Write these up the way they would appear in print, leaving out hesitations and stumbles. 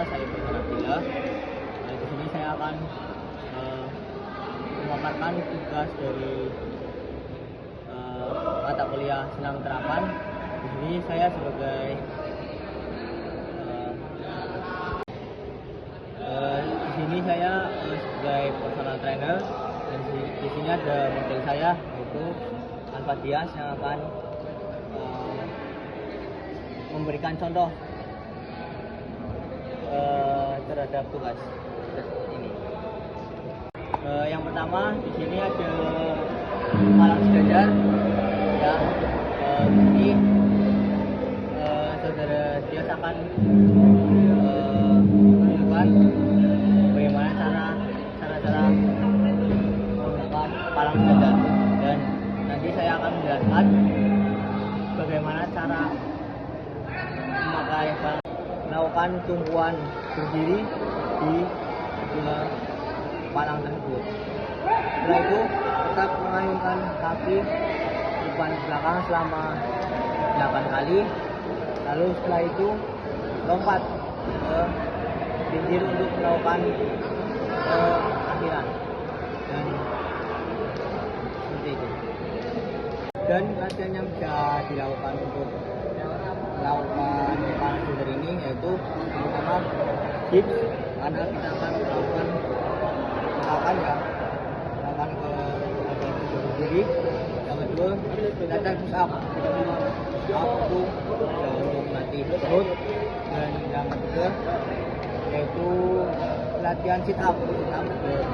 saya Ibnu Nabila. Di sini saya akan memaparkan tugas dari mata kuliah senam terapan. Di sini saya sebagai sebagai personal trainer, dan di sini ada model saya yaitu Al-Fadias yang akan memberikan contoh terhadap tugas ini. Yang pertama di sini ada palang sejajar ya. Di sini saudara dia akan menunjukkan bagaimana cara menggunakan palang sejajar, dan nanti saya akan menjelaskan bagaimana cara melakukan tumpuan berdiri di kedua palang tersebut. Setelah itu tetap mengayunkan kaki depan belakang selama 8 kali. Lalu setelah itu lompat ke pinggir untuk melakukan akhiran, dan seperti itu. Dan latihan yang bisa dilakukan untuk melakukan palang sejajar ini yaitu yang pertama dips, karena kita akan melakukan ke berdiri. Yang kedua latihan push up, kita push up itu untuk melatih perut. Dan yang ketiga yaitu latihan sit up untuk perut.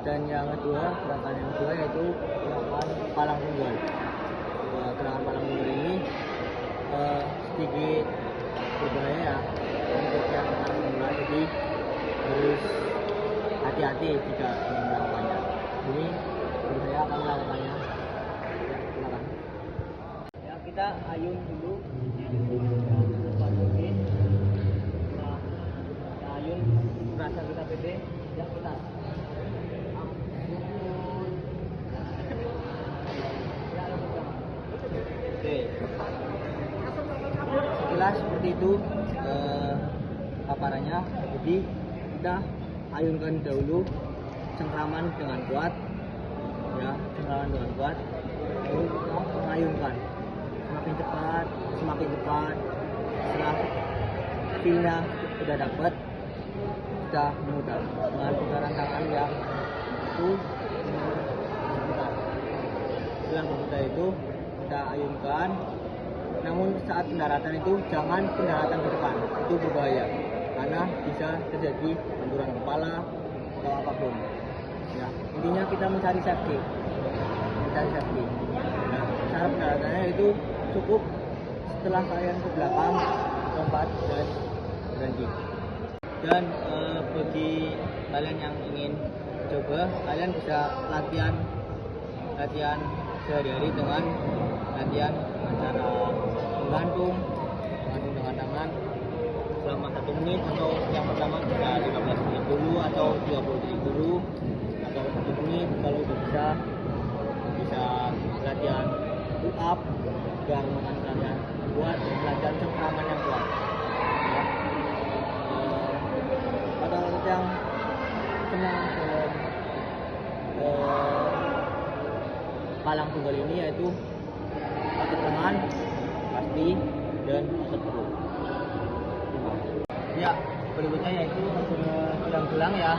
Dan yang kedua, gerakan yang kedua yaitu gerakan palang tunggal. Gerakan palang tunggal ini sedikit berbahaya ya untuk yang palang tunggal, jadi harus hati-hati jika ingin melakukannya. Ini saya akan melakukannya. Ya, silakan. Ya, kita ayun dulu. Ayun merasa kita pede, ya kita. Sekilas seperti itu paparannya. Jadi kita ayunkan dahulu cengkraman dengan kuat ya, lalu kita mengayunkan semakin cepat. Setelah feel-nya sudah dapat, kita memutar dengan putaran tangan yang itu sebentar. Setelah berputar itu kita ayunkan, namun saat pendaratan itu jangan pendaratan ke depan, itu berbahaya karena bisa terjadi benturan kepala atau apapun ya. Intinya kita mencari safety. Nah, cara pendaratannya itu cukup setelah kalian ke belakang, lompat dan berhenti. Dan bagi kalian yang ingin coba, kalian bisa latihan sehari-hari dengan latihan dengan cara menggantung dengan tangan selama 1 menit, atau yang pertama bisa 15 menit dulu atau 20 menit dulu atau 1 menit. Kalau bisa latihan pull up biar kalian kuat, dan latihan cengkraman yang kuat ya. Pada otot yang senang dalam palang tunggal ini yaitu otot tangan pasti dan otot perut. Ya, berikutnya yaitu gelang-gelang ya.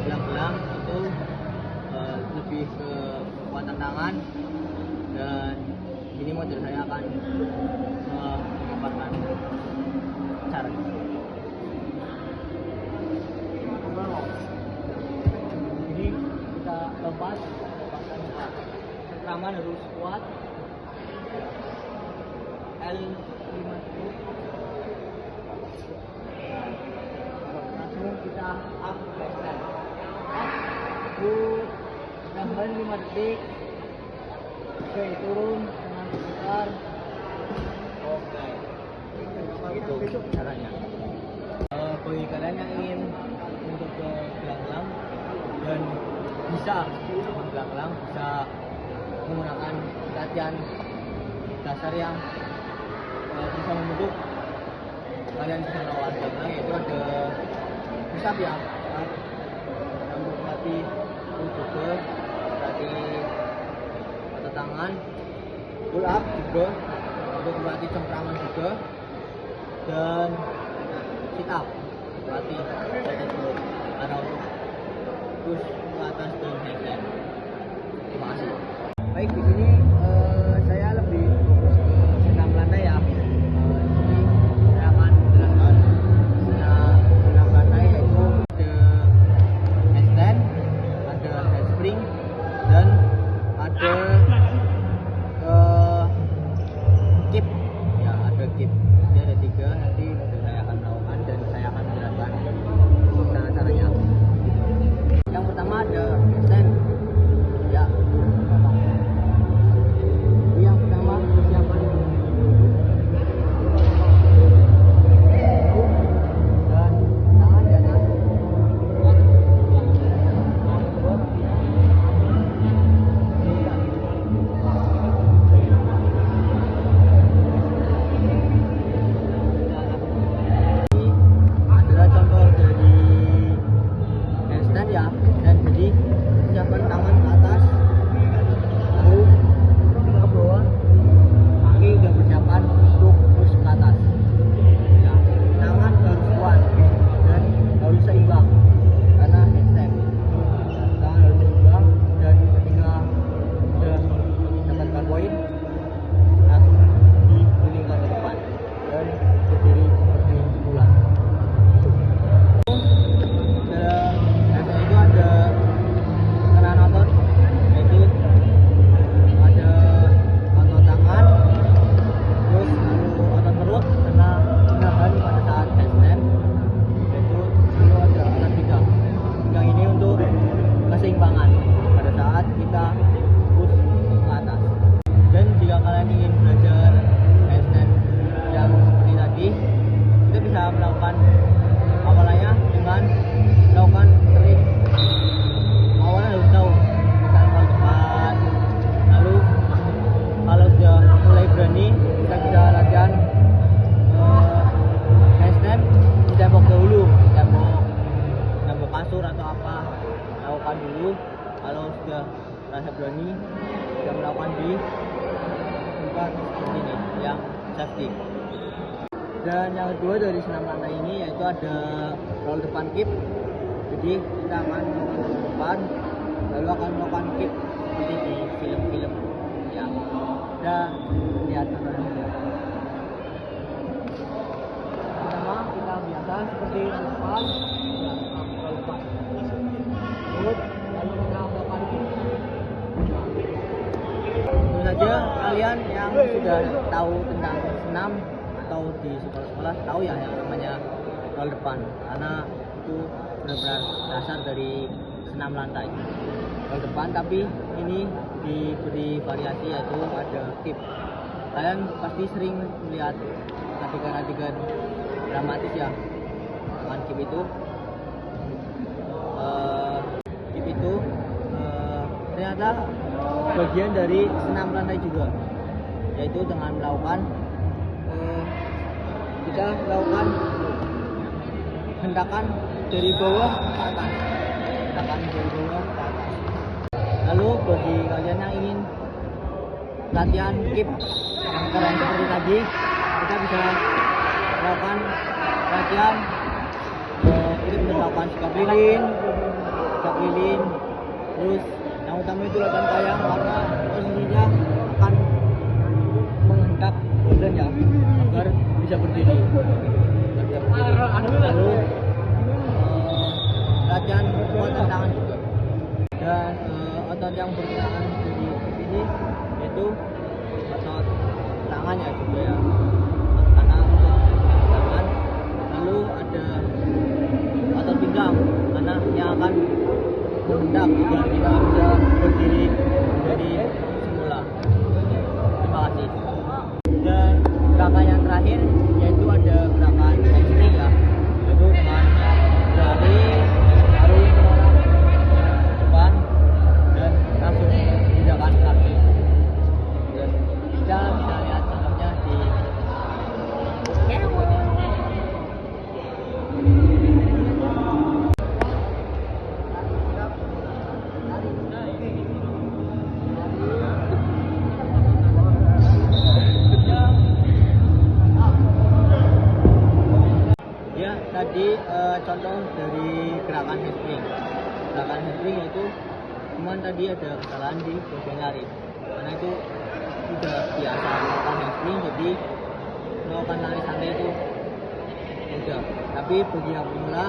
Gelang-gelang itu lebih ke kekuatan tangan, dan ini model saya akan memaparkan caranya. Jadi kita lompat cengkraman harus kuat, L50 Lanjut, tambahan 5 detik. Oke, turun dengan sebentar. Oke, itu caranya. Bagi kalian yang ingin untuk ke Gelanggelang dan bisa ke Gelanggelang, bisa menggunakan latihan dasar yang bisa membentuk kalian bisa melawan Gelanggelang, yaitu ada pusat ya, untuk melatih juga, melatih otot tangan, pull up juga, untuk melatih cengkraman juga, dan sit up, melatih otot karena untuk push ke atas dan handstand. Terima kasih. Baik, di sini saya lebih fokus ke senam lantai ya. Di sini saya akan menjelaskan senam lantai, yaitu ada handstand, ada handspring, dan ada kick ya, ada kick. Ini ada 3, nanti saya akan melakukan dan saya akan menjelaskan cara-caranya. Yang pertama ada handstand ya. Yang pertama persiapan dan tangan di atas. Keseimbangan pada saat kita push ke atas. Dan jika kalian ingin belajar handstand yang seperti tadi, kita bisa melakukan awalnya dengan melakukan sering. Awalnya harus tahu misalnya ke depan, lalu kalau sudah mulai berani kita bisa latihan handstand di tembok dahulu, tembok kasur atau apa, lakukan dulu. Kalau sudah merasa berani, bisa melakukan di tempat seperti ini yang safety. Dan yang kedua dari senam lantai ini yaitu ada roll depan kick. Jadi kita akan melakukan roll depan, lalu akan melakukan kick seperti di film-film ya. Dan lihat contohnya. Pertama kita biasa seperti roll depan, ya, roll depan. Lalu kita melakukan kick. Tentu saja kalian yang sudah tahu tentang senam atau di sekolah-sekolah tahu ya yang namanya roll depan, karena itu benar-benar dasar dari senam lantai. Roll depan, tapi ini diberi variasi yaitu ada kick. Kalian pasti sering melihat adegan-adegan dramatis ya dengan kick itu. Ternyata bagian dari senam lantai juga, yaitu dengan melakukan kita melakukan hentakan dari bawah ke atas, lalu bagi kalian yang ingin latihan kick yang keren seperti tadi, kita bisa melakukan latihan kita bisa melakukan sikap lilin, terus yang utama itu latihan payang, karena posisinya akan menghentak badan ya agar bisa berdiri. Lalu latihan otot tangan juga, dan otot yang bergerak di sini yaitu otot tangan ya juga ya, karena untuk tangan. Lalu ada otot pinggang karena yang akan menghentak juga tadi contoh dari gerakan handspring. Gerakan handspring itu cuman tadi ada kesalahan di bagian lari, karena itu sudah biasa melakukan handspring, jadi melakukan lari santai itu mudah. Tapi bagi yang pemula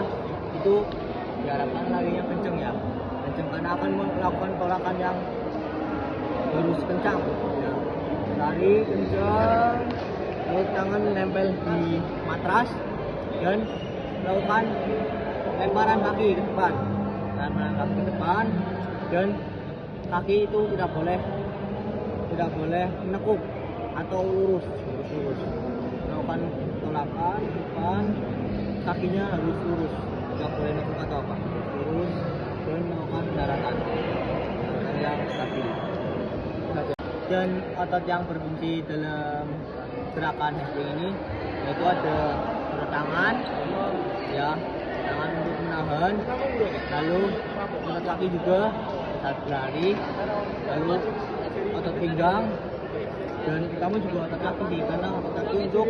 itu diharapkan larinya kenceng ya, kenceng karena akan melakukan tolakan yang harus kencang ya. Lari kencang, lalu tangan nempel di matras dan lakukan lemparan kaki ke depan, lemparan kaki ke depan, dan kaki itu tidak boleh menekuk atau lurus. Melakukan tolakan depan, kakinya harus lurus, tidak boleh nekuk atau apa, lurus, dan melakukan daratan yang stabil. Dan otot yang berfungsi dalam gerakan handspring ini yaitu ada otot tangan ya, tangan untuk menahan, lalu otot kaki juga saat berlari, lalu otot pinggang, dan kamu juga otot kaki sih, karena otot kaki untuk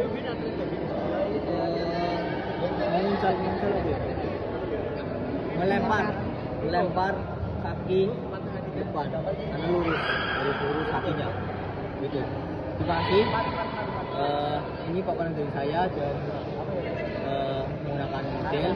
melempar kaki depan karena lurus kakinya gitu. Terima kasih. Ini paparan dari saya dan menggunakan model